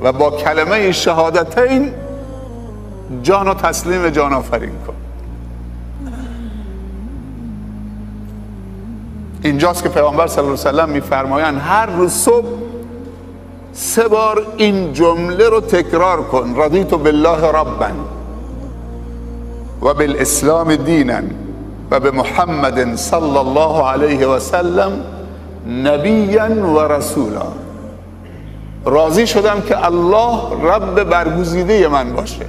و با کلمه شهادتین جان و تسلیم جان آفرین کن. اینجاست که پیامبر صلی الله علیه و سلم میفرمایند هر روز صبح 3 بار این جمله رو تکرار کن: رضیت بالله ربا و بالاسلام دینا و به محمد صلی الله علیه و سلم نبیا و رسولا. راضی شدم که الله رب برگزیده من باشه،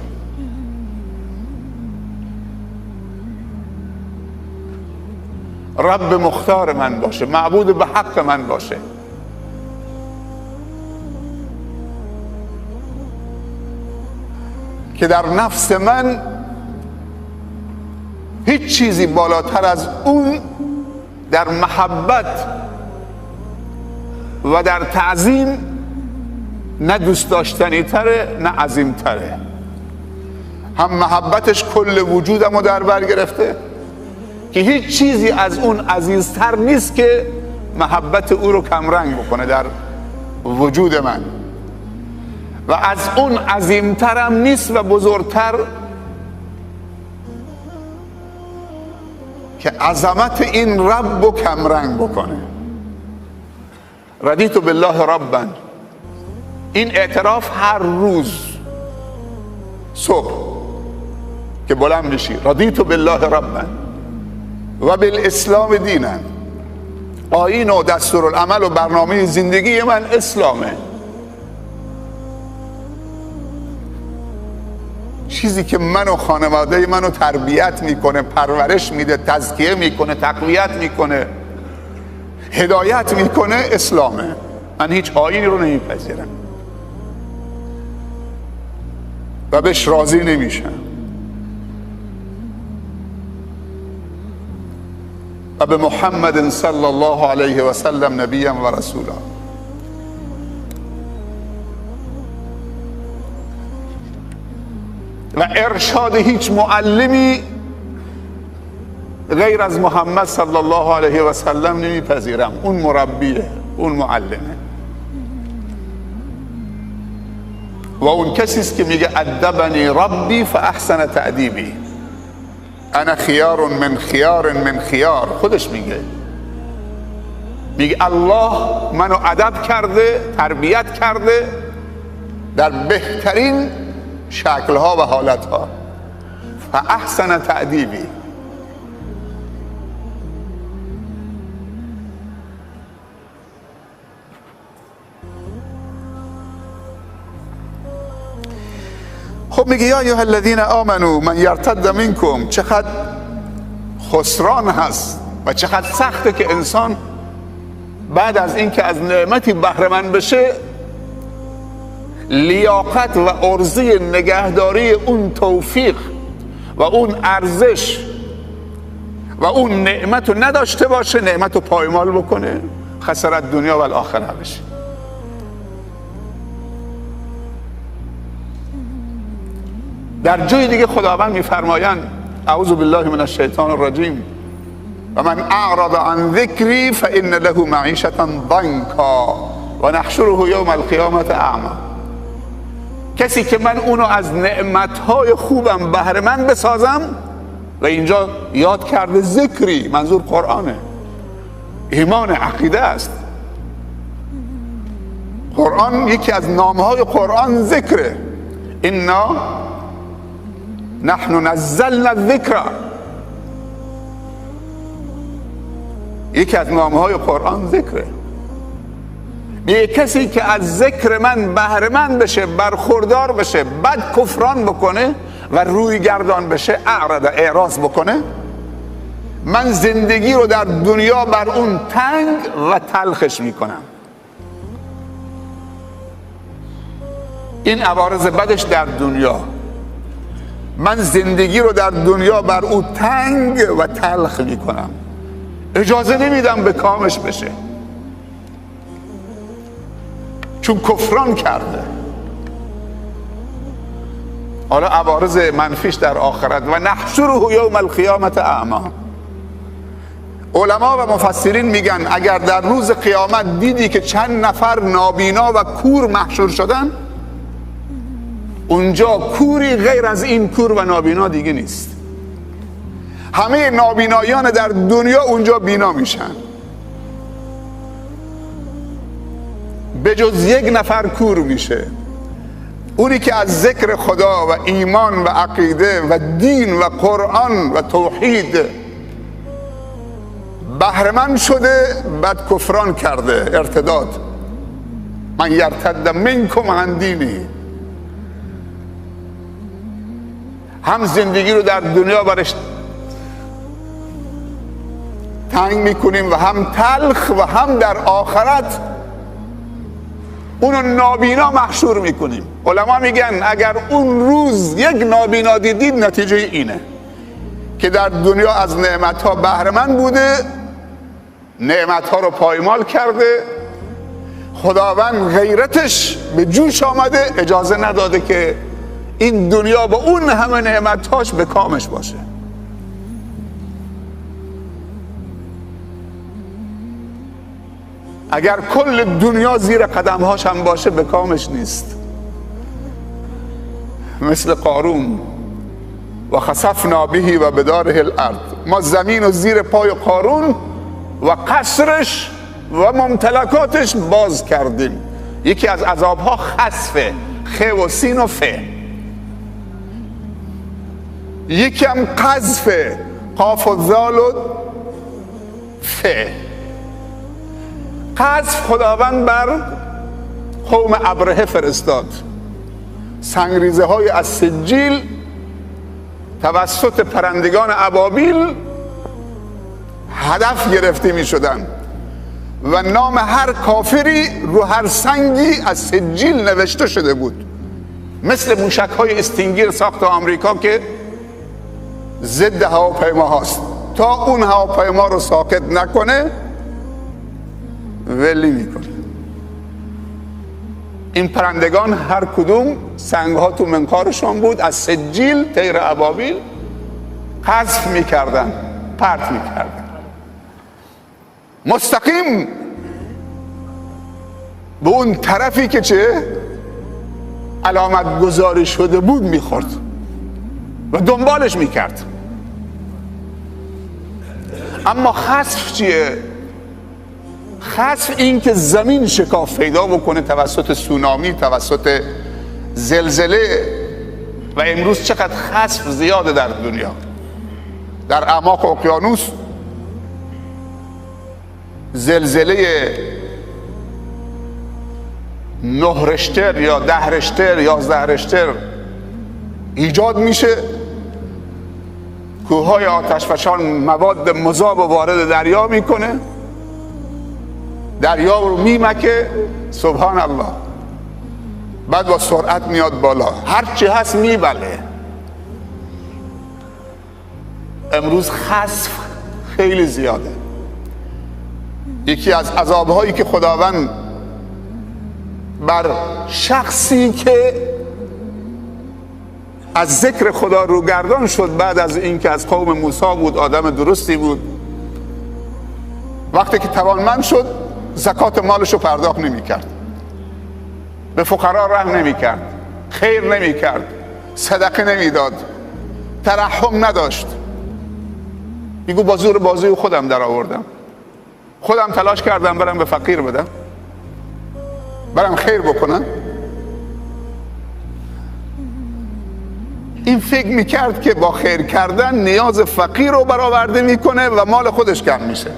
رب مختار من باشه، معبود به حق من باشه. که در نفس من هیچ چیزی بالاتر از اون در محبت و در تعظیم نه دوست داشتنی تره نه عظیم تره. هم محبتش کل وجودمو در بر گرفته که هیچ چیزی از اون عزیزتر نیست که محبت او رو کمرنگ بکنه در وجود من، و از اون عظیمترم نیست و بزرگتر که عظمت این رب رو کمرنگ بکنه. رضیت بالله ربا، این اعتراف هر روز صبح که بلند میشی رضیت بالله ربا و بالاسلام دینا، آیین و دستورالعمل و برنامه زندگی من اسلامه. چیزی که من و خانواده منو تربیت میکنه، پرورش میده، تزکیه میکنه، تقویت میکنه، هدایت میکنه اسلامه. من هیچ آیینی رو نمیپذیرم و بهش راضی نمیشم. و به محمد صلی الله علیه و سلم نبیا و رسولا. و ارشاد هیچ معلمی غیر از محمد صلی الله علیه و سلم نمیپذیرم. اون مربیه، اون معلمه، و اون کسی است که میگه ادبنی ربی فاحسن تأدیبی، انا خیار من خیار من خیار. خودش میگه الله منو ادب کرده، تربیت کرده در بهترین شکلها و حالتها. فاحسن تأدیبی. خب میگه یا ایها الذین آمنو من یرتد منکم. چقدر خسران هست و چقدر سخته که انسان بعد از اینکه از نعمتی بهره مند بشه لیاقت و عرضه نگهداری اون توفیق و اون ارزش و اون نعمت رو نداشته باشه، نعمت رو پایمال بکنه، خسارت دنیا و الاخره بشه. در جای دیگه خداوند میفرمایند اعوذ بالله من الشیطان الرجیم و من اعرض عن ذکری فان له معیشة ضنکا و نحشره یوم القیامة اعمی. کسی که من اونو از نعمتهای خوبم بهره مند بسازم، و اینجا یاد کرده ذکری، منظور قرآنه، ایمان، عقیده است. قرآن یکی از نامهای قرآن ذکره. انا نحن نزلنا الذکر، یکی از نامهای قرآن ذکره. یه کسی که از ذکر من بهره مند بشه، برخوردار بشه، بعد کفران بکنه و روی گردان بشه، اعراض بکنه، من زندگی رو در دنیا بر اون تنگ و تلخش میکنم. این عوارض بدش در دنیا، من زندگی رو در دنیا بر او تنگ و تلخ میکنم، اجازه نمیدم به کامش بشه، چون کفران کرده. حالا عوارض منفیش در آخرت و نحشره یوم القیامة اعمی. علما و مفسرین میگن اگر در روز قیامت دیدی که چند نفر نابینا و کور محشور شدن، اونجا کوری غیر از این کور و نابینا دیگه نیست. همه نابینایان در دنیا اونجا بینا میشن، به جز یک نفر کور میشه، اونی که از ذکر خدا و ایمان و عقیده و دین و قرآن و توحید بهره‌مند شده، بعد کفران کرده، ارتداد. من یرتد منکم عن دینی. هم زندگی رو در دنیا برش تنگ میکنیم و هم تلخ، و هم در آخرت اونو نابینا محشور میکنیم. علما میگن اگر اون روز یک نابینا دیدید، نتیجه اینه که در دنیا از نعمتها بهره‌مند بوده، نعمتها رو پایمال کرده، خداوند غیرتش به جوش آمده، اجازه نداده که این دنیا با اون همه نعمتهاش به کامش باشه. اگر کل دنیا زیر قدمهاش هم باشه، به کامش نیست. مثل قارون، و خسفنا به و بداره الارض، ما زمین و زیر پای قارون و قصرش و ممتلکاتش باز کردیم. یکی از عذابها خسفه، خ و سین و ف. یکی هم قذفه، قاف و ذال و ف. قذف خداوند بر قوم ابرهه فرستاد. سنگریزه های از سجیل توسط پرندگان ابابیل هدف گرفته می شدن و نام هر کافری رو هر سنگی از سجیل نوشته شده بود، مثل موشک های استینگیر ساخت آمریکا که ضد هواپیما هاست. تا اون هواپیما رو ساقط نکنه ولی میکنه. این پرندگان هر کدوم سنگ ها تو منقارشون بود، از سجیل طیر ابابیل قذف میکردن، پرت میکردن، مستقیم به اون طرفی که چه علامت گذاری شده بود میخورد و دنبالش میکرد. اما خسف چیه؟ خسف این که زمین شکاف پیدا بکنه توسط سونامی، توسط زلزله. و امروز چقدر خسف زیاده در دنیا، در اعماق اقیانوس زلزله 9 رشتر یا 10 رشتر 11 رشتر ایجاد میشه، کوههای آتشفشان مواد مذاب وارد دریا میکنه، دریا رو میمکه، سبحان الله، بعد با سرعت میاد بالا، هرچی هست میبله. امروز خسف خیلی زیاده. یکی از عذابهایی که خداوند بر شخصی که از ذکر خدا روگردان شد، بعد از اینکه از قوم موسی بود، آدم درستی بود، وقتی که توانمند شد زکات مالش رو پرداخت نمی کرد، به فقرا رحم نمی کرد، خیر نمی کرد، صدقه نمی داد، ترحم نداشت. میگو با زور بازوی خودم در آوردم، خودم تلاش کردم برم به فقیر بدم، برم خیر بکنم. این فکر میکرد که با خیر کردن نیاز فقیر رو برآورده میکنه و مال خودش کم میشه.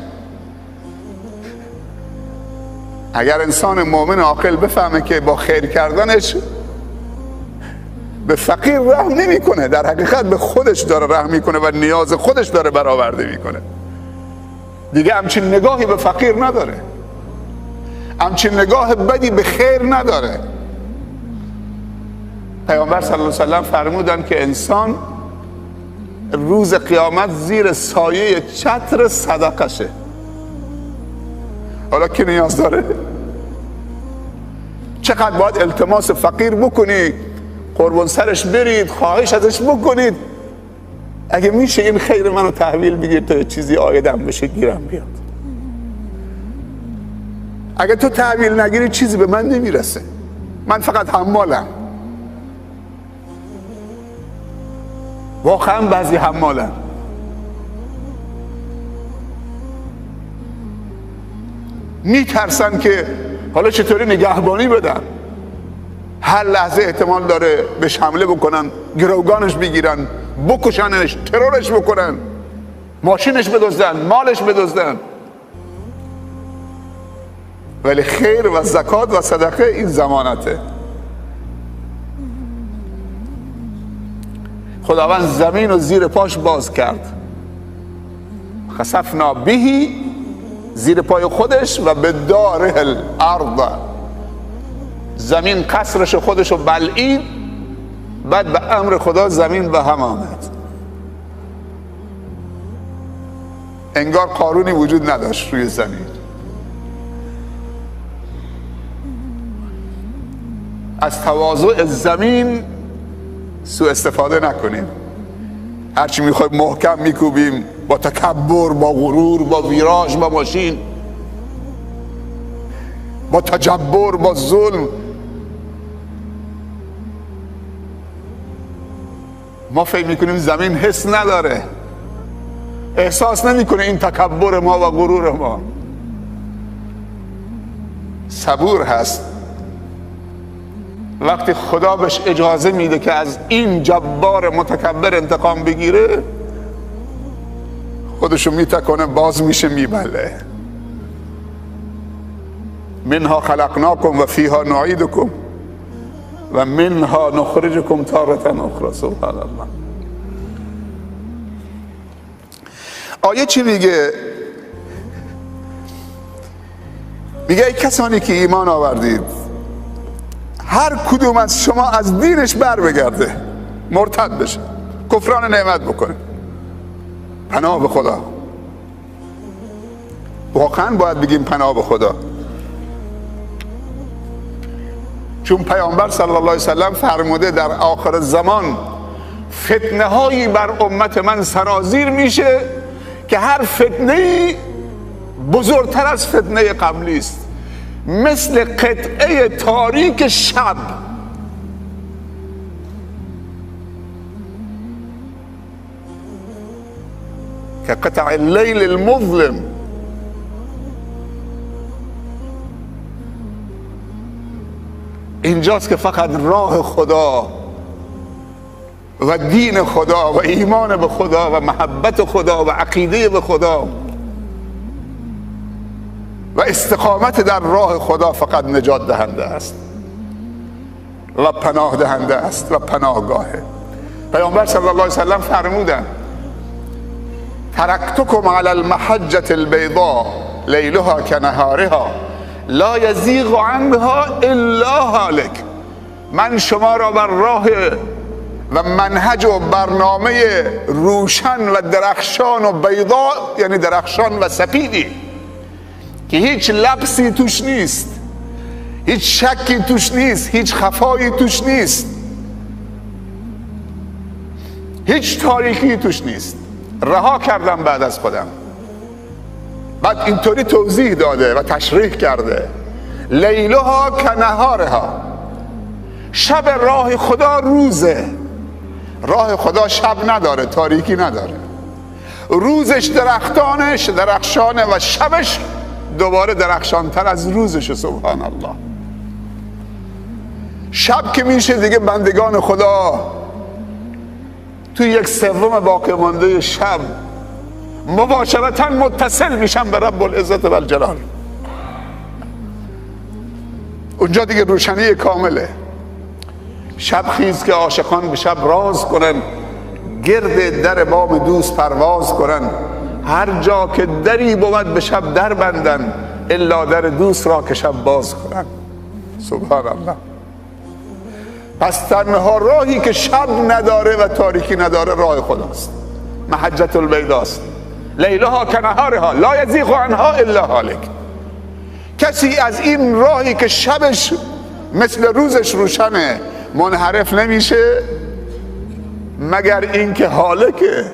اگر انسان مؤمن عاقل بفهمه که با خیر کردنش به فقیر رحم نمیکنه، در حقیقت به خودش داره رحم میکنه و نیاز خودش داره برآورده میکنه، دیگه همچین نگاهی به فقیر نداره، همچین نگاه بدی به خیر نداره. پیامبر صلی الله علیه و سلم فرمودن که انسان روز قیامت زیر سایه چتر صدقشه. حالا که نیاز داره؟ چقدر باید التماس فقیر بکنی، قربان سرش برید، خواهش ازش بکنید، اگه میشه این خیر منو تحویل بگیر تا چیزی آیدم بشه گیرم بیاد. اگه تو تحویل نگیری چیزی به من نمیرسه، من فقط حمالم. واقعا بعضی حمالن. میترسن که حالا چطوری نگهبانی بدن، هر لحظه احتمال داره بهش حمله بکنن، گروگانش بگیرن، بکشنش، ترورش بکنن، ماشینش بدزدن، مالش بدزدن. ولی خیر و زکات و صدقه این ضمانته. خداوند زمین رو زیر پاش باز کرد، خسفنا بهی، زیر پای خودش، و به داره الارض، زمین قصرش خودش رو بلعید، بعد به امر خدا زمین به هم آمد. انگار قارونی وجود نداشت روی زمین. از تواضع زمین سوء استفاده نکنیم. هرچی میخوایم محکم میکوبیم، با تکبر، با غرور، با ویراژ، با ماشین، با تجبر، با ظلم. ما فکر میکنیم زمین حس نداره، احساس نمیکنه این تکبر ما و غرور ما. صبور هست. وقتی خدا بهش اجازه میده که از این جبار متکبر انتقام بگیره، خودشو میتکنه، باز میشه میبله. منها خلقناکم و فیها نعیدکم و منها نخرجکم تارة اخرى. سبحان الله. آیه چی میگه؟ میگه ای کسانی که ایمان آوردید، هر کدوم از شما از دینش بر بگرده، مرتد بشه، کفران نعمت بکنه، پناه به خدا. واقعا باید بگیم پناه به خدا، چون پیامبر صلی الله علیه وسلم فرموده در آخر زمان فتنه هایی بر امت من سرازیر میشه که هر فتنه‌ای بزرگتر از فتنه قبلی است، مثل قطعه تاریک شب. که قطع اللیل المظلم. اینجاست که فقط راه خدا و دین خدا و ایمان به خدا و محبت خدا و عقیده به خدا و استقامت در راه خدا فقط نجات دهنده است و پناه دهنده است و پناهگاهه. پیامبر صلی الله علیه وسلم فرمودن ترکتکم علی المحجة البیضاء لیلها کنهارها لا یزیغ عنها الا هالک. من شما را بر راه و منهج و برنامه روشن و درخشان و بیضا، یعنی درخشان و سپیدی که هیچ لبسی توش نیست، هیچ شکی توش نیست، هیچ خفایی توش نیست، هیچ تاریکی توش نیست، رها کردم بعد از خودم. بعد اینطوری توضیح داده و تشریح کرده لیلها کنهارها. شب راه خدا روزه، راه خدا شب نداره، تاریکی نداره. روزش درختانش درخشانه و شبش دوباره درخشانتر از روزش. سبحان الله. شب که میشه دیگه بندگان خدا تو یک سوم باقی مانده شب مباشرتا متصل میشن به رب العزت و الجلال. اونجا دیگه روشنی کامله. شب خیز که عاشقان به شب راز کنن، گرد در بام دوست پرواز کنن. هر جا که دری بود به شب در بندن، الا در دوست را که شب باز کنن. سبحان الله. پس تنها راهی که شب نداره و تاریکی نداره راه خداست، محجة البیضاست، لیلها کنهارها لا یزیغ عنها الا هالک. کسی از این راهی که شبش مثل روزش روشنه منحرف نمیشه مگر اینکه هالکه،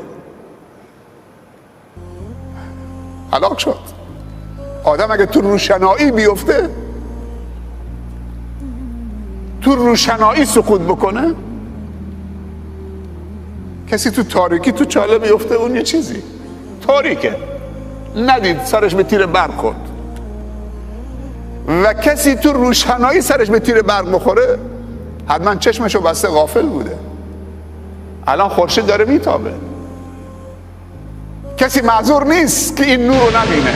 هلاک شد. آدم اگه تو روشنایی بیفته، تو روشنایی سقوط بکنه، کسی تو تاریکی تو چاله بیفته اون یه چیزی تاریکه، ندید سرش به تیر برق خورد، و کسی تو روشنایی سرش به تیر برق بخوره حتما چشمشو بسته غافل بوده. الان خورشید داره میتابه، کسی معذور نیست که این نور رو نبینه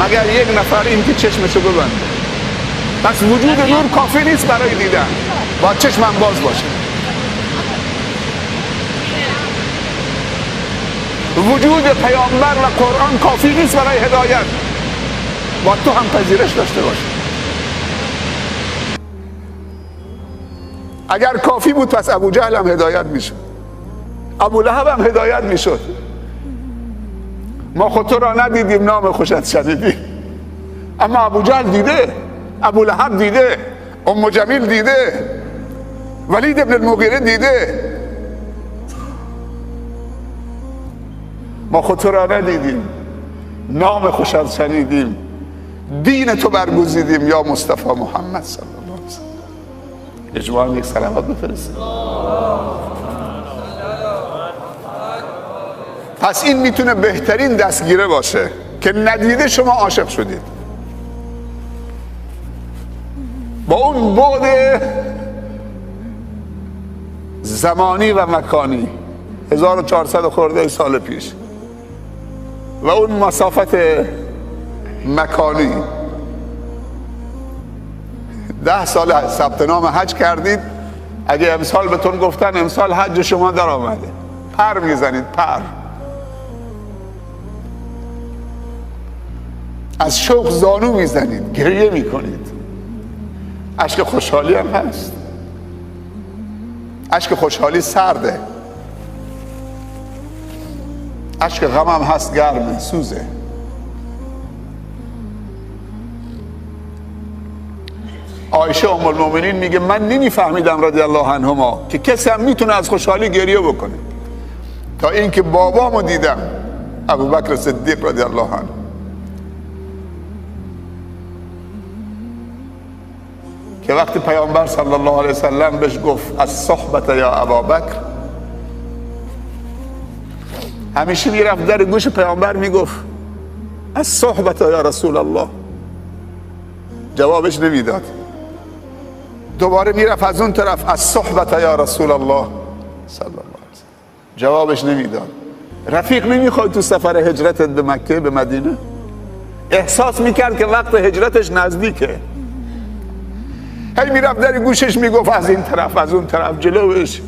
مگر یک نفر این که چشمشو ببنده. پس وجود نور کافی نیست برای دیدن، باید چشمم باز باشه. وجود پیامبر و قرآن کافی نیست برای هدایت، باید تو هم پذیرش داشته باشه. اگر کافی بود پس ابو جهل هم هدایت میشد، ابو لهب هم هدایت میشد. ما خود تو را ندیدیم نام خوشت شنیدیم، اما ابو جهل دیده، ابو لهب دیده، ام جمیل دیده، ولید ابن المغیره دیده. ما خود تو را ندیدیم، نام خوشت شنیدیم، دین تو برگزیدیم یا مصطفی محمد صلی الله علیه وسلم. اجماعاً یک صلوات بفرستید. پس این میتونه بهترین دستگیره باشه که ندیده شما عاشق شدید. با اون بعد زمانی و مکانی 1400 خورده سال پیش و اون مسافت مکانی 10 سال ثبت نام حج کردید، اگه امسال بهتون گفتن امسال حج شما در آمده، پر میزنید، پر از شوق زانو میزنید، گریه میکنید. اشک خوشحالی هم هست، اشک خوشحالی سرده، اشک غم هم هست گرمه، سوزه. عایشه ام المؤمنین میگه من نمیفهمیدم رضی الله عنهما که کسی هم میتونه از خوشحالی گریه بکنه تا اینکه بابامو دیدم، ابوبکر صدیق رضی الله عنه، که وقتی پیامبر صلی الله علیه وسلم بهش گفت از صحبت یا ابابکر، همیشه میرفت در گوش پیامبر میگفت از صحبت یا رسول الله، جوابش نمیداد. دوباره میرفت از اون طرف از صحبت یا رسول الله صلی الله علیه وسلم، جوابش نمیداد. رفیق نمیخواد تو سفر هجرت به مکه به مدینه؟ احساس میکرد که وقت هجرتش نزدیکه، هی میرفت در گوشش میگفت از این طرف از اون طرف جلوش،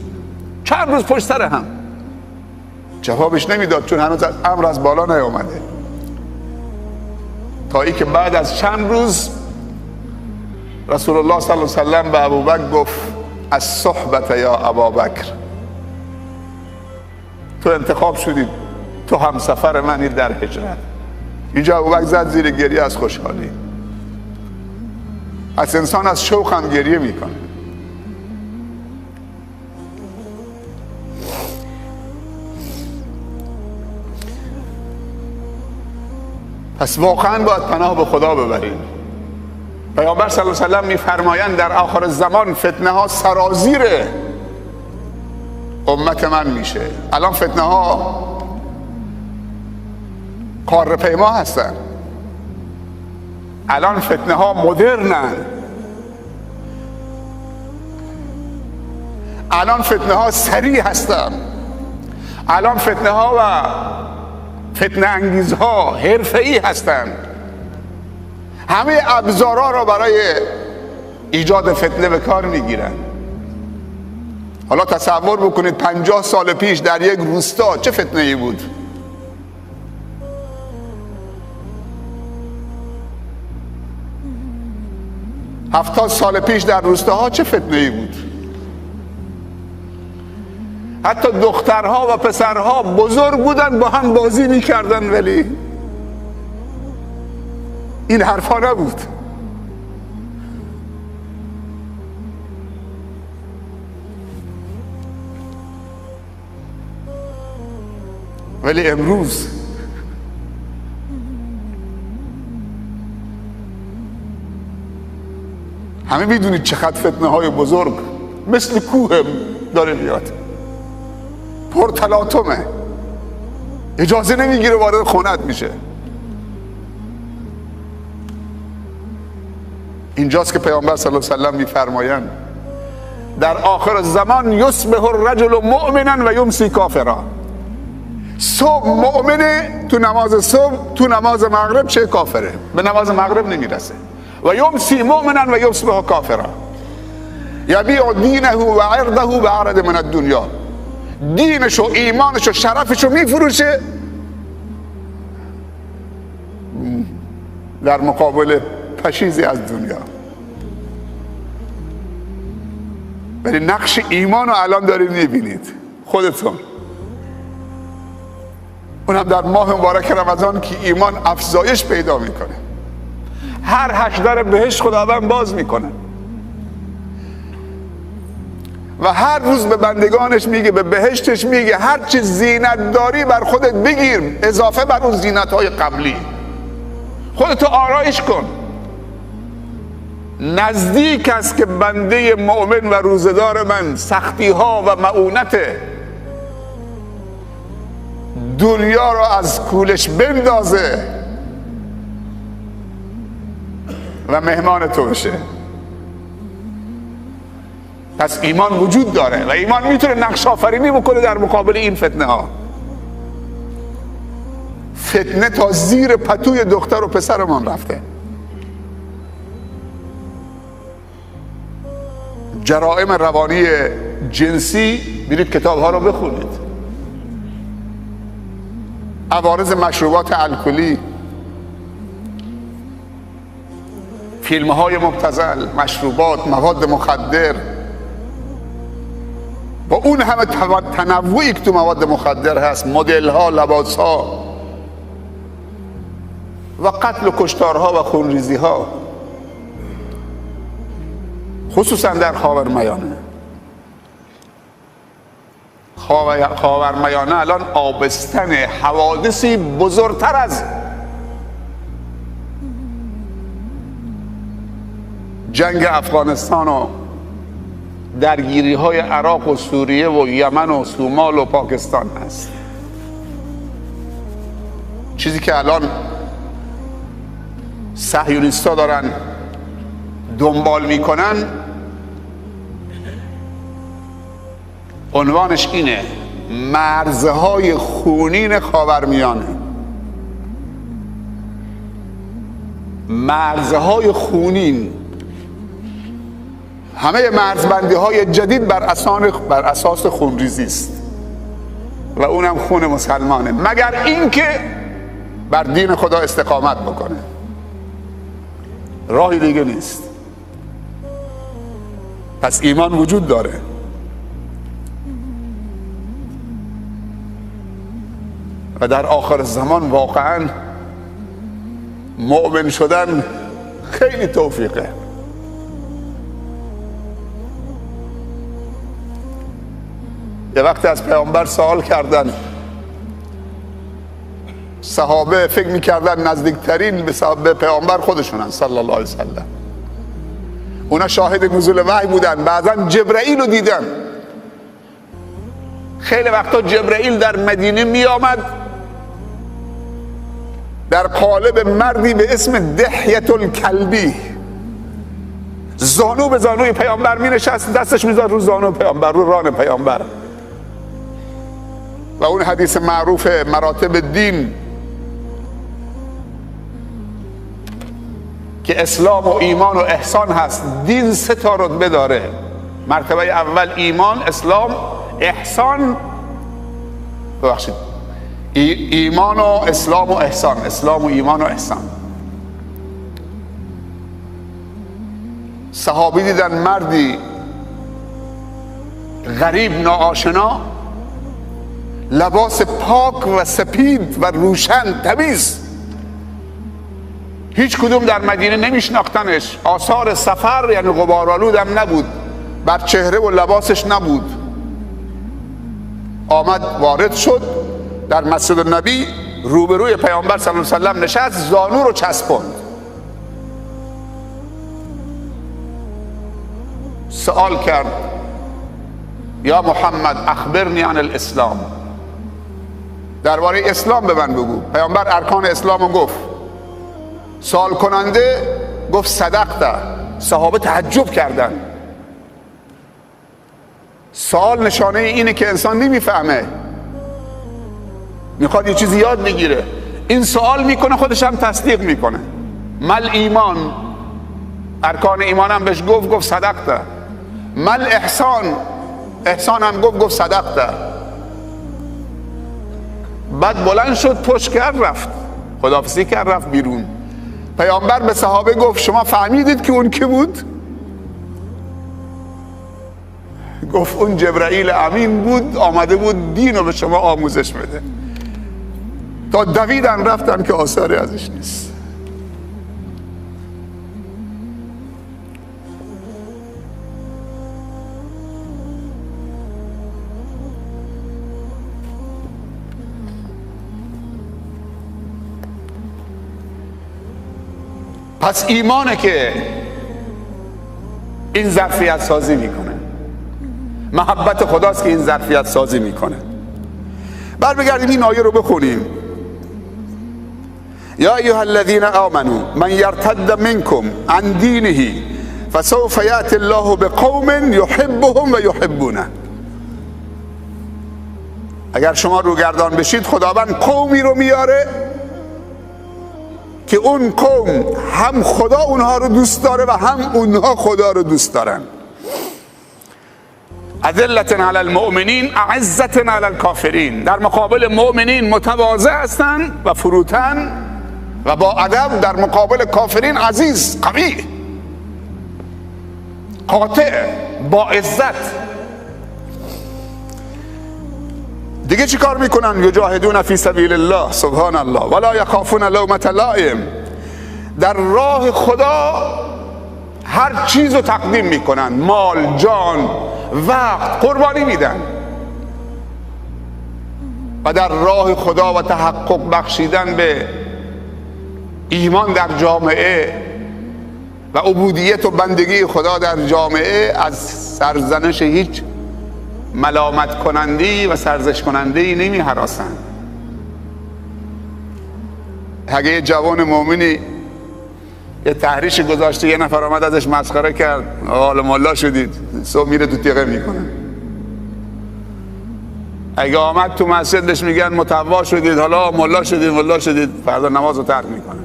چند روز پشت سر هم، جوابش نمیداد چون هنوز امر از بالا نیامده. تا ای که بعد از چند روز رسول الله صلی الله علیه وسلم به ابوبکر گفت از صحبت یا ابابکر، تو انتخاب شدی، تو هم سفر منی در هجرت. اینجا ابوبکر زد زیر گریه از خوشحالی. از انسان از شوق هم گریه میکنه. پس واقعا باید پناه به خدا ببریم. پیامبر صلی الله علیه و سلم میفرمایند در آخر زمان فتنه ها سرازیر امت من میشه. الان فتنه ها کارپیما هستن، الان فتنه ها مدرنن، الان فتنه ها سریع هستن، الان فتنه ها و فتنه انگیزها حرفه‌ای هستن. همه ابزارها را برای ایجاد فتنه به کار میگیرن. حالا تصور بکنید 50 سال پیش در یک روستا چه فتنه‌ای بود؟ هفتاد سال پیش در روستاها چه فتنه‌ای بود؟ حتی دخترها و پسرها بزرگ بودن با هم بازی میکردن، ولی این حرفا نبود. ولی امروز همه میدونید چقدر فتنه های بزرگ مثل کوه داره میاد. پر تلاطمه، اجازه نمیگیره وارد خونت میشه. اینجاست که پیامبر صلی الله علیه و سلم میفرمایند در آخر زمان یصبح الرجل مؤمنا و یمسی کافرا. صبح مؤمنه تو نماز صبح، تو نماز مغرب چه کافره، به نماز مغرب نمیرسه. و یمسی مؤمنا و یصبح کافرا، یبیع دینه و عرضه بعرض من الدنیا. دینش و ایمانش و شرفش رو میفروشه در مقابل پشیزی از دنیا. ولی نقش ایمان رو الان دارید میبینید خودتون، اونم در ماه مبارک رمضان که ایمان افزایش پیدا میکنه. هر هشدار بهشت خداوند باز میکنه و هر روز به بندگانش میگه، به بهشتش میگه هر چی زینت داری بر خودت بگیر، اضافه بر اون زینت های قبلی. خودتو آرایش کن. نزدیک است که بنده مؤمن و روزدار من سختی ها و معونت دنیا رو از کولش بندازه و مهمان تو بشه. پس ایمان وجود داره و ایمان میتونه نقش آفرینی بکنه در مقابل این فتنه ها. فتنه تا زیر پتوی دختر و پسرمان رفته. جرائم روانی جنسی، برید کتاب ها رو بخونید. عوارض مشروبات الکلی، فیلم های مبتذل، مشروبات، مواد مخدر، با اون همه تنوعی که تو مواد مخدر هست، مدل ها، لباس ها و قتل و کشتارها و خونریزی ها، خصوصا در خاورمیانه. خاورمیانه الان آبستن حوادثی بزرگتر از جنگ افغانستان و درگیری های عراق و سوریه و یمن و صومال و پاکستان هست. چیزی که الان صهیونیست‌ها دارن دنبال میکنن عنوانش اینه: مرزهای خونین خاورمیانه. مرزهای خونین، همه مرزبندی های جدید بر اساس خونریزی است و اونم خون مسلمانه، مگر اینکه بر دین خدا استقامت بکنه. راهی دیگه نیست. پس ایمان وجود داره. و در آخر زمان واقعا مؤمن شدن خیلی توفیقه. یه وقت از پیامبر سوال کردن، صحابه فکر میکردن نزدیکترین به پیامبر خودشونن صلی الله علیه وسلم. اونا شاهد نزول وحی بودن، بعضا جبرائیل رو دیدن. خیلی وقتا جبرائیل در مدینه می آمد در قالب مردی به اسم دحیة الکلبی، زانو به زانوی پیامبر می نشست، دستش می زد رو زانو پیامبر، رو ران پیامبر. و اون حدیث معروف مراتب دین که اسلام و ایمان و احسان هست. دین 3 تا رتبه داره. مرتبه اول ایمان، اسلام، احسان، ببخشید، ایمان و اسلام و احسان، اسلام و ایمان و احسان. صحابی دیدن مردی غریب ناآشنا، لباس پاک و سپید و روشن تمیز، هیچ کدوم در مدینه نمیشناختنش، آثار سفر یعنی غبارآلود هم نبود، بر چهره و لباسش نبود. آمد وارد شد در مسجد نبی، روبروی پیامبر صلی الله علیه و سلم نشست، زانو رو چسباند. سوال کرد یا محمد اخبرنی عن الاسلام، درباره اسلام به من بگو. پیامبر ارکان اسلام رو گفت. سوال کننده گفت صدقت. صحابه تعجب کردن. سوال نشانه اینه که انسان نمیفهمه، میخواد یه چیزی یاد بگیره. این سوال میکنه، خودش هم تصدیق میکنه. مل ایمان، ارکان ایمان هم بهش گفت صدقت. مل احسان، احسان هم گفت صدقت. بعد بلند شد، پشت کرد، رفت، خداحافظی کرد، رفت بیرون. پیامبر به صحابه گفت شما فهمیدید که اون کی بود؟ گفت اون جبرائیل امین بود، آمده بود دین رو به شما آموزش بده. تا دویدن رفتن که آثاری ازش نیست. پس ایمانه که این ظرفیت سازی میکنه، محبت خداست که این ظرفیت سازی میکنه. برمیگردیم این آیه رو بخونیم. یا ایها الذین آمنوا من یرتد منکم عن دینه فسوف یأتی الله بقوم یحبهم و یحبونه. اگر شما روگردان بشید، خداوند قومی رو میاره که اون قوم هم خدا اونها رو دوست داره و هم اونها خدا رو دوست دارن. اذلة علی المؤمنین اعزة علی الکافرین. در مقابل مؤمنین متواضع هستن و فروتن و با ادب، در مقابل کافرین عزیز، قوی، قاطع، با عزت. دیگه چی کار میکنن؟ یجاهدون فی سبیل الله، سبحان الله، ولا یخافون لومة لائم. در راه خدا هر چیز رو تقدیم میکنن، مال، جان، وقت قربانی میدن و در راه خدا و تحقق بخشیدن به ایمان در جامعه و عبودیت و بندگی خدا در جامعه از سرزنش هیچ ملامت کنندی و سرزنش کنندی نمی هراسن. اگه یه جوان مومنی یه تحریش گذاشته، یه نفر آمد ازش مسخره کرد، حالا ملا شدید، صبح میره تو تیغه میکنه. اگه آمد تو مسجدش میگن متوا شدید، حالا ملا شدید، فردا نماز رو ترک میکنه.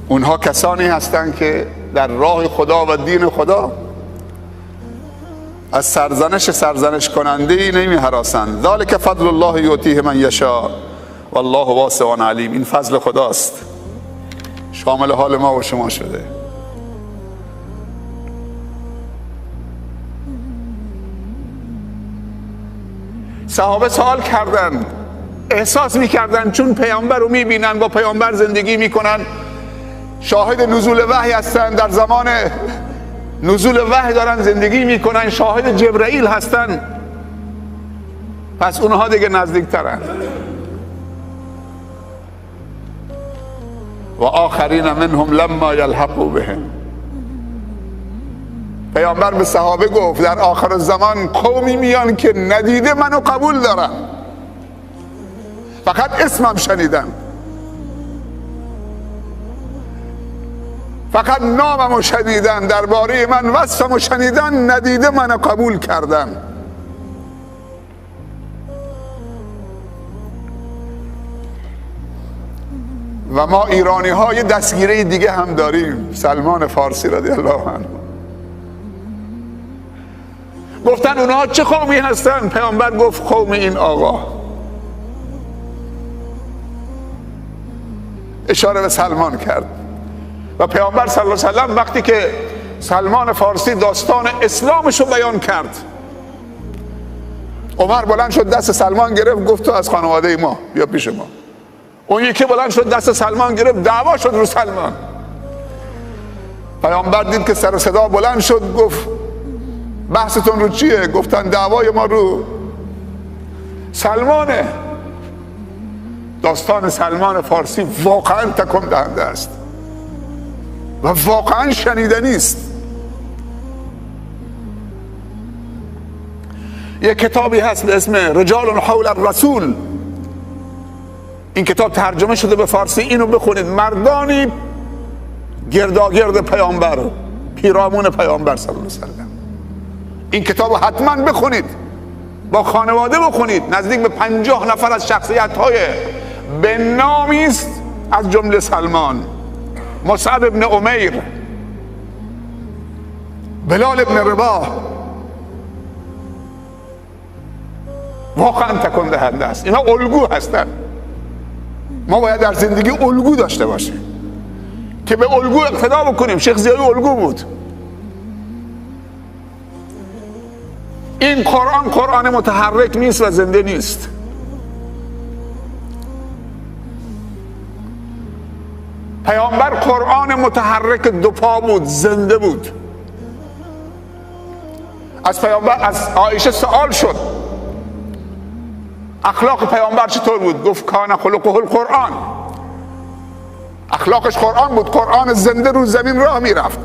اونها کسانی هستند که در راه خدا و دین خدا از سرزنش کننده نمی هراسند. ذالک فضل الله یؤتیه من یشاء والله واسع علیم. این فضل خداست، شامل حال ما و شما شده. صحابه سوال کردن، احساس میکردن چون پیامبر رو میبینن، با پیامبر زندگی میکنن، شاهد نزول وحی هستن، در زمان نزول وحی دارن زندگی میکنن، شاهد جبرائیل هستن، پس اونها دیگه نزدیک ترن. و آخرین منهم لما یلحقوا بهم. پیامبر به صحابه گفت در آخر الزمان قومی میان که ندیده منو قبول دارن، فقط اسمم شنیدن، فقط ناممو شنیدن، درباره من وصفمو شنیدن، ندیده منو قبول کردن. و ما ایرانی ها یه دستگیره دیگه هم داریم، سلمان فارسی رضی الله عنه. گفتن اونها چه قومی هستن؟ پیامبر گفت قوم این آقا، اشاره به سلمان کرد. و پیامبر صلی الله علیه و سلم وقتی که سلمان فارسی داستان اسلامش رو بیان کرد، عمر بلند شد دست سلمان گرفت، گفت تو از خانواده ما، بیا پیش ما. اون یکی بلند شد دست سلمان گرفت، دعوا شد رو سلمان. پیامبر دید که سر و صدا بلند شد، گفت بحثتون رو چیه؟ گفتن دعوای ما رو سلمانه. داستان سلمان فارسی واقعا تکان دهنده است. و واقعا شنیدنی است. یک کتابی هست به اسم رجال حول الرسول، این کتاب ترجمه شده به فارسی، اینو بخونید. مردانی گرداگرد پیامبر، پیرامون پیامبر صلی الله علیه وسلم. این کتاب حتما بخونید، با خانواده بخونید. نزدیک به 50 نفر از شخصیت‌های به نامی است، از جمله سلمان، مصعب ابن عمیر، بلال ابن رباح. واقعا تکان دهنده است. اینا الگو هستند. ما باید در زندگی الگو داشته باشیم که به الگو اقتدا بکنیم. شیخ زیایی الگو بود. این قرآن متحرک نیست و زنده نیست. پیامبر قرآن متحرک دو پا بود، زنده بود. از عایشه سوال شد اخلاق پیامبر چطور بود؟ گفت کان خلقه القرآن. اخلاقش قرآن بود. قرآن زنده رو زمین راه میرفت.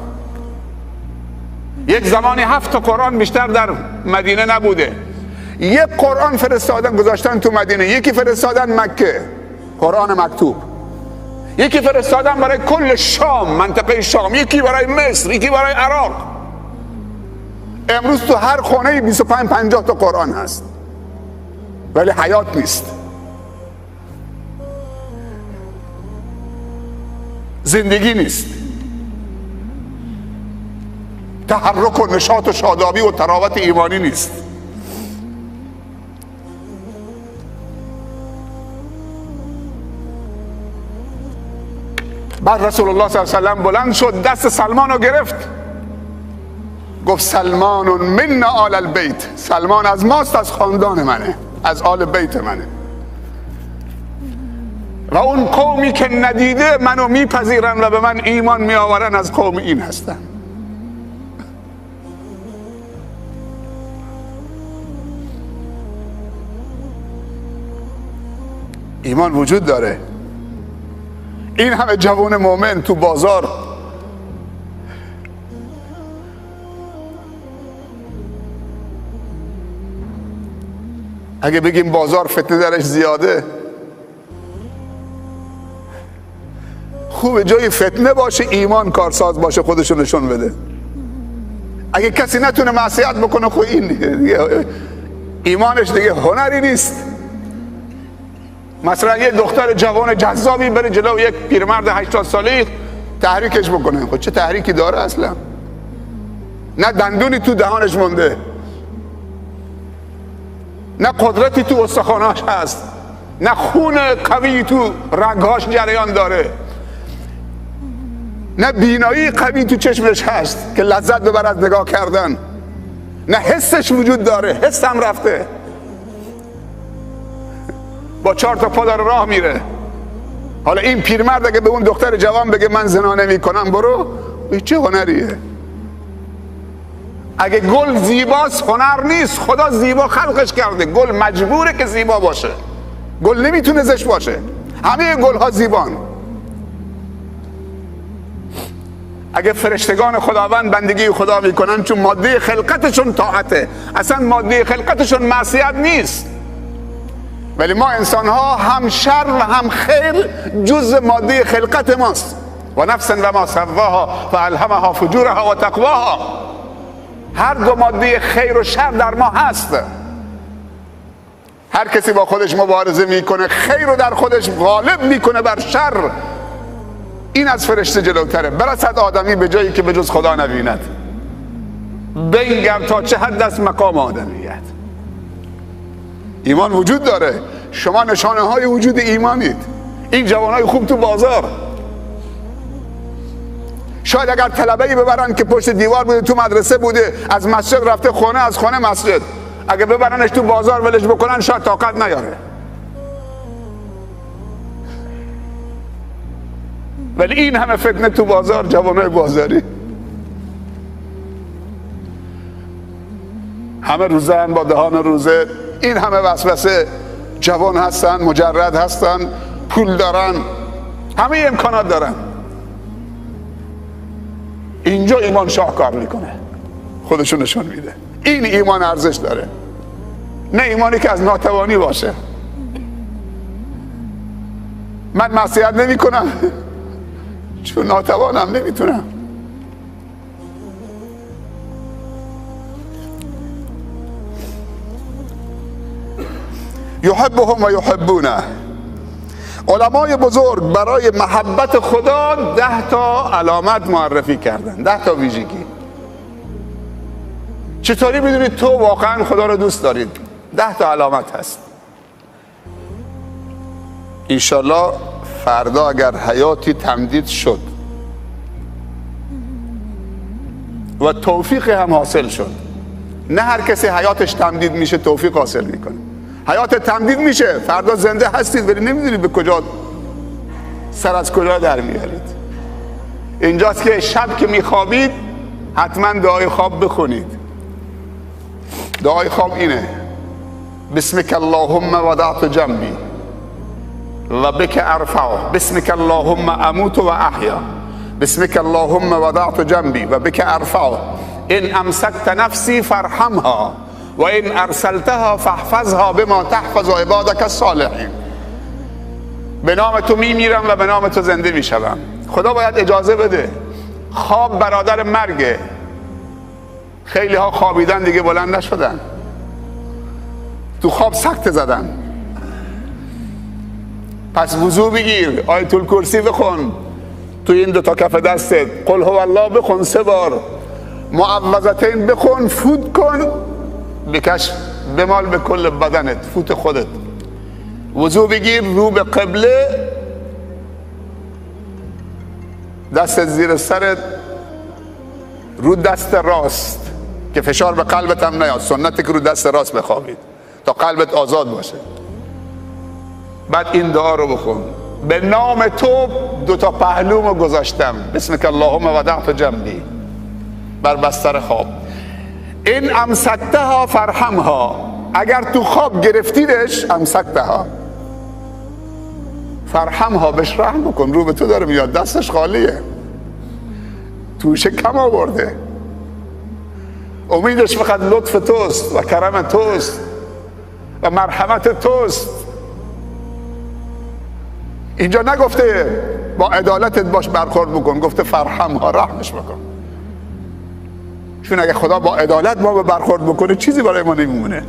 یک زمانی 7 تا قرآن بیشتر در مدینه نبوده. یک قرآن فرستادن گذاشتن تو مدینه، یکی فرستادن مکه، قرآن مکتوب، یکی فرستادن برای کل شام، منطقه شام، یکی برای مصر، یکی برای عراق. امروز تو هر خانه 25-50 تا قرآن هست، ولی حیات نیست، زندگی نیست، تحرک و نشاط و شادابی و تراوت ایمانی نیست. بعد رسول الله صلی الله علیه و سلم بلند شد، دست سلمان رو گرفت، گفت سلمان من آل البیت. سلمان از ماست، از خاندان منه، از آل بیت منه، و اون قومی که ندیده منو میپذیرن و به من ایمان میآورن از قوم این هستن. ایمان وجود داره. این همه جوان مومن تو بازار اگه بگیم بازار فتنه درش زیاده، خوبه جای فتنه باشه ایمان کارساز باشه، خودشو نشون بده. اگه کسی نتونه معصیت بکنه، خب این دیگه ایمانش دیگه هنری نیست. مثلا یه دختر جوان جذابی بره جلو یک پیرمرد 80 ساله تحریکش بکنه، خب چه تحریکی داره اصلا؟ نه دندونی تو دهانش مونده، نه قدرتی تو استخواناش هست، نه خون قوی تو رگهاش جریان داره، نه بینایی قوی تو چشمش هست که لذت ببر از نگاه کردن، نه حسش وجود داره، حس هم رفته، با 4 تا پا داره راه میره. حالا این پیرمرد اگه به اون دختر جوان بگه من زنا نمی کنم، برو، چه هنریه؟ اگه گل زیباست هنر نیست، خدا زیبا خلقش کرده، گل مجبوره که زیبا باشه، گل نمیتونه زشت باشه، همه گل ها زیبان. اگه فرشتگان خداوند بندگی خدا میکنن، چون ماده خلقتشون طاعته، اصلا ماده خلقتشون معصیت نیست، ولی ما انسان ها هم شر و هم خیر جز ماده خلقت ماست. و نفس و ما سواها فالهمها فجورها و تقواها. هر دو ماده خیر و شر در ما هست. هر کسی با خودش مبارزه میکنه، خیر رو در خودش غالب میکنه بر شر، این از فرشته جلوتره. برسد آدمی به جایی که به جز خدا نبیند. بنگر تا چه حد است مقام آدمیت. ایمان وجود داره. شما نشانه های وجود ایمانید. این جوانای خوب تو بازار، شاید اگر طلبه‌ای ببرن که پشت دیوار بوده، تو مدرسه بوده، از مسجد رفته خونه، از خونه مسجد، اگه ببرنش تو بازار ولش بکنن شاید طاقت نیاره. ولی این همه فتنه تو بازار، جوانای بازاری همه روزن با دهان روزه، این همه وسوسه، جوان هستن، مجرد هستن، پول دارن، همه امکانات دارن. اینجا ایمان شاه کار میکنه، خودشون نشون میده. این ایمان ارزش داره، نه ایمانی که از ناتوانی باشه. من معصیت نمی کنم چون ناتوانم، نمیتونم. یحبهم و یحبونه. علمای بزرگ برای محبت خدا 10 تا علامت معرفی کردن، 10 تا ویژگی. چطوری میدونید تو واقعا خدا رو دوست دارید؟ 10 تا علامت هست. انشالله فردا اگر حیاتی تمدید شد و توفیق هم حاصل شد، نه هر کسی حیاتش تمدید میشه توفیق حاصل میکنه. حیات تمدید میشه، فردا زنده هستید ولی نمیدونید به کجا سر از کجا در میارید. اینجاست که شب که میخوابید حتما دعای خواب بخونید. دعای خواب اینه: بسمک اللهم وضعت جنبی و بک ارفع، بسمک اللهم اموت و احیا، بسمک اللهم وضعت جنبی و بک ارفع، ان امسکت نفسی فارحمها و ان ارسلتها فاحفظها بما تحفظ عبادك الصالحین. به نام تو میمیرم و به نام تو زنده میشوم. خدا باید اجازه بده. خواب برادر مرگه. خیلی ها خوابیدن دیگه بلند نشدن، تو خواب سکته زدن. پس وضو بگیر، آیت الکرسی بخون تو این 2 تا کف دستت، قل هو الله بخون 3 بار، معوذتین بخون، فوت کن، بکش بمال به کل بدنت، فوت خودت. وضو بگیر، رو به قبله، دستت زیر سرت، رو دست راست که فشار به قلبت هم نیاد. سنته که رو دست راست بخوابید تا قلبت آزاد باشه. بعد این دعا رو بخون: به نام تو 2 تا پهلومو گذاشتم، بسمک اللهم وضعت جنبی، بر بستر خواب. این امسکتها فارحمها، اگر تو خواب گرفتیدش، امسکتها فارحمها، بهش رحم بکن. رو به تو داره میاد، دستش خالیه، توشه کم آورده، امیدش فقط لطف توست و کرم توست و مرحمت توست. اینجا نگفته با عدالتت باش برخورد بکن، گفته فرحمها، رحمش بکن. چون اگه خدا با عدالت ما برخورد بکنه چیزی برای ما نمیمونه.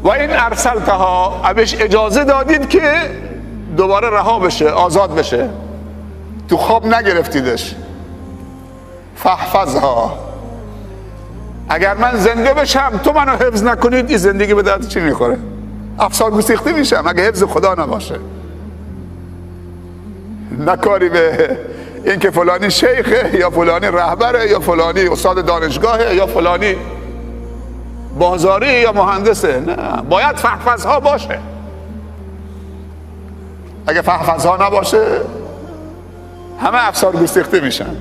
و این ارسلتها، ابش اجازه دادید که دوباره رها بشه، آزاد بشه، تو خواب نگرفتیدش. فاحفظها، اگر من زنده بشم تو منو حفظ نکنید، این زندگی به درد چی میخوره؟ افسار گسیخته میشم اگه حفظ خدا نباشه. نکاری به این که فلانی شیخه یا فلانی رهبره یا فلانی استاد دانشگاهه یا فلانی بازاری یا مهندسه. نه، باید فحفظها باشه. اگه فحفظها نباشه همه افسار گسیخته میشن.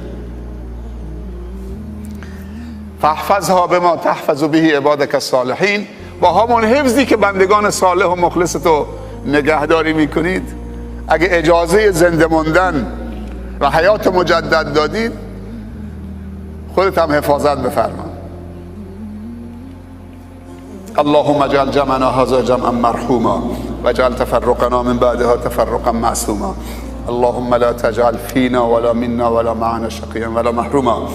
فاحفظها بما تحفظ به عبادك الصالحین، با همون حفظی که بندگان صالح و مخلص تو نگهداری میکنید. اگه اجازه زنده موندن و حیات مجدد دادید، خودت هم حفاظت بفرما. اللهم اجعل جمعنا هذا جمعا مرحوما واجعل تفرقنا من بعدها تفرقا معصوما. اللهم لا تجعل فينا ولا منا ولا معنا شقيا ولا محروما.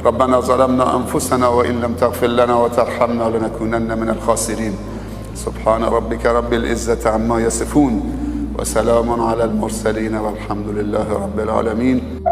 ربنا ظلمنا أنفسنا وإن لم تغفر لنا وترحمنا لنكونن من الخاسرين. سبحان ربك رب العزة عما يصفون وسلام على المرسلين والحمد لله رب العالمين.